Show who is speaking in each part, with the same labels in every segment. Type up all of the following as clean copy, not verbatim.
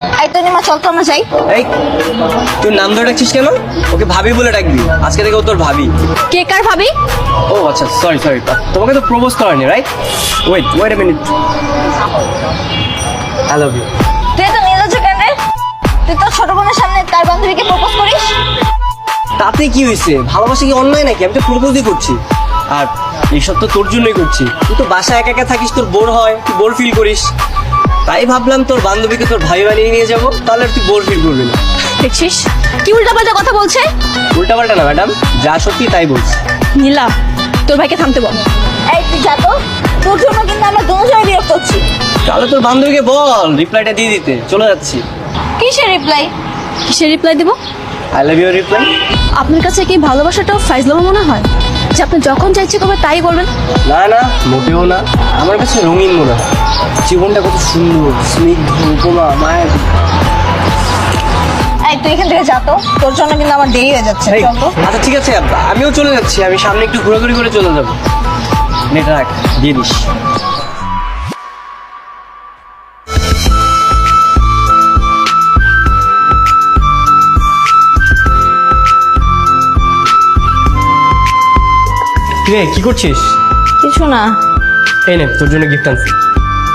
Speaker 1: এই তো নিমা, চল তো আমরা যাই।
Speaker 2: এই তুই নাম ধরে ডাকছিস কেন? ওকে ভাবি বলে ডাকবি, আজকে থেকে ও তোর ভাবি।
Speaker 1: কে কার ভাবি?
Speaker 2: ও আচ্ছা, সরি তোমাকে তো প্রপোজ করেনি, right? Wait a minute. I love you.
Speaker 1: তুই তো নির্লজ্জ কেন রে? তুই তোর ছোট বোনের সামনে তার বান্ধবীকে প্রপোজ করিস?
Speaker 2: তাতে কি হয়েছে? ভালোবাসা কি অন্যায় নাকি? আমি তো প্রপোজই করছি। আর এইসব তো তোর জন্যই করছি। তুই তো বাসায় একা একা থাকিস, তোর বোর হয়, তুই বোর ফিল করিস। তাই ভাবলাম তোর বান্ধবীকে তোর ভাই বানিয়ে নিয়ে যাবো, তাহলে আর তুই বোর ফিল করবি না।
Speaker 1: দেখছিস কি উল্টাপাল্টা কথা বলছে?
Speaker 2: উল্টাপাল্টা না ম্যাডাম, যা সত্যি তাই বলছি।
Speaker 1: নীলা, তোর ভাইকে থামতে বল। এই তুই যা তো, তোর জন্য কিন্তু আমরা দুজনে বিরক্ত হচ্ছি।
Speaker 2: তাহলে তোর বান্ধবীকে বল রিপ্লাইটা দিয়ে দিতে, চলে যাচ্ছি।
Speaker 1: কিসের রিপ্লাই? কিসের রিপ্লাই দেব?
Speaker 2: I love you reply.
Speaker 1: আপনার কাছে কি ভালোবাসাটাও ফাইজলামো মনে হয় যে আপনি যখন চাইছে কবে তাই বলবেন?
Speaker 2: না মোটেও না, আমার কাছে রঙিন মনে হয়। জীবনটা কত সুন্দর, স্নিগ্ধ, উপমা, মায়ের।
Speaker 1: এই তুই এখান থেকে যা তো, তোর জন্য কিন্তু আমার দেরি হয়ে যাচ্ছে।
Speaker 2: এই,
Speaker 1: চল তো।
Speaker 2: আচ্ছা ঠিক আছে, আমিও চলে যাচ্ছি। আমি সামনে একটু ঘোরাঘুরি করে চলে যাবো। নেটা রাখ, দিয়ে দিস। রে কি করছিস?
Speaker 1: কিছু না।
Speaker 2: এই নে তোর জন্য গিফট আনছি।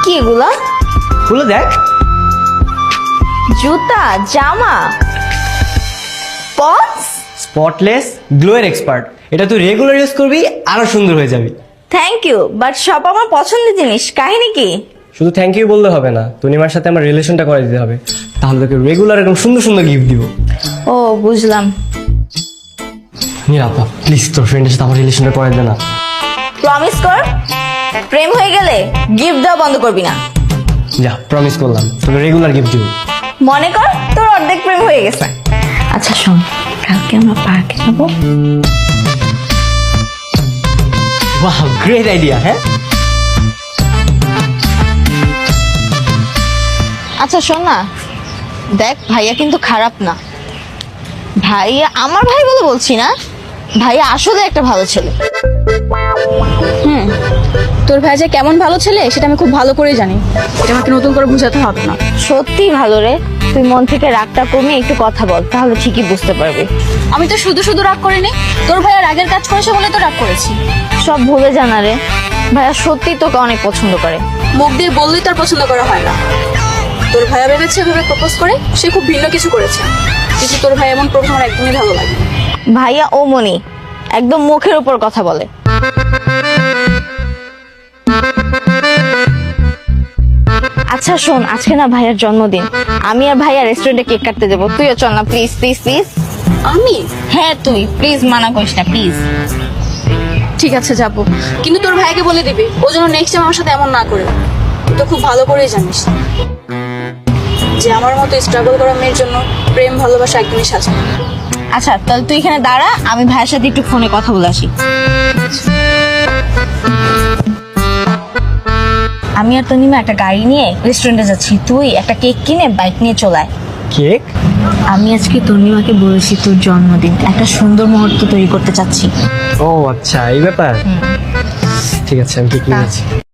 Speaker 1: কি এগুলা?
Speaker 2: খুলে দেখ।
Speaker 1: জুতা, জামা, পন্স।
Speaker 2: Spotless গ্লোয়ের expert. এটা তুই রেগুলার ইউজ করবি, আরো সুন্দর হয়ে যাবি।
Speaker 1: থ্যাংক ইউ, বাট সব আমার পছন্দের জিনিস। কাহিনী কি?
Speaker 2: শুধু থ্যাংক ইউ বললে হবে না, তনিমার সাথে আমার রিলেশনটা করে দিতে হবে। তাহলে তোকে রেগুলার এরকম সুন্দর সুন্দর গিফট দিব।
Speaker 1: ও বুঝলাম।
Speaker 2: নিরাপা প্লিজ তোর ফ্রেন্ডের সাথে আমার রিলেশনটা করে দে না।
Speaker 1: প্রমিস কর, প্রেম হয়ে গেলে গিফট দেওয়া বন্ধ করবি না।
Speaker 2: যা, প্রমিস করলাম তোকে রেগুলার গিফট দিব।
Speaker 1: মনে কর তোর অর্ধেক প্রেম হয়ে গেছে। আচ্ছা শোন, কালকে আমরা পার্কে যাবো।
Speaker 2: বাহ, গ্রেট আইডিয়া। হ্যাঁ
Speaker 1: আচ্ছা শোন না, দেখ ভাইয়া কিন্তু খারাপ না। ভাইয়া আমার ভাই বলে বলছি না, ভাইয়া আসলে একটা ভালো ছেলে।
Speaker 3: তোর ভাই যে কেমন ভালো ছেলে সেটা আমি খুব ভালো করে জানি। এটা আমাকে নতুন করে বোঝাতে হবে না।
Speaker 1: সত্যি ভালো রে। তুই মন থেকে রাগটা কমিয়ে একটু কথা বল, তাহলে ঠিকই বুঝতে পারবি।
Speaker 3: আমি তো শুধু শুধু রাগ করিনি, তোর ভাই আর আগের কাজ করেছে বলে তো রাগ করেছি।
Speaker 1: সব ভুলে জানা রে, ভাইয়া সত্যি তোকে অনেক পছন্দ করে।
Speaker 3: মুখ দিয়ে বললেই তার পছন্দ করা হয় না। তোর ভাইয়া ভেবেছে এভাবে প্রপোজ করে সে খুব ভিন্ন কিছু করেছে, কিন্তু তোর ভাই এমন প্রপোজ আমার একদমই ভালো লাগে।
Speaker 1: ভাইয়া ও মনি একদম মুখের উপর কথা বলে। আচ্ছা শোন, আজকে না ভাইয়ার জন্মদিন, আমি আর ভাইয়া রেস্টুরেন্টে কেক কাটতে যাবো। তুইও চল না প্লিজ প্লিজ প্লিজ।
Speaker 3: আমি?
Speaker 1: হ্যাঁ তুই প্লিজ, মানা করিস না প্লিজ।
Speaker 3: ঠিক আছে যাবো, কিন্তু তোর ভাইকে বলে দিবি ও যেন নেক্সট টাইম আমার সাথে এমন না করে। তুই তো খুব ভালো করেই জানিস যে আমার মতো স্ট্রাগল করা মেয়ের জন্য প্রেম ভালোবাসা একদমই সাজে না।
Speaker 1: আচ্ছা তাহলে তুই এখানে দাঁড়া, আমি ভাইয়ের সাথে একটু ফোনে কথা বলে আসি। আমি আর তনিমা একটা গাড়ি নিয়ে রেস্টুরেন্টে যাচ্ছি, তুই একটা কেক কিনে বাইক নিয়ে চলে আয়।
Speaker 2: কেক?
Speaker 1: আমি আজকে তনিমাকে বলেছি তোর জন্মদিন, একটা সুন্দর মুহূর্ত তৈরি করতে চাচ্ছি।
Speaker 2: ও আচ্ছা, এই ব্যাপার। ঠিক আছে, আমি কেক নিয়ে যাচ্ছি।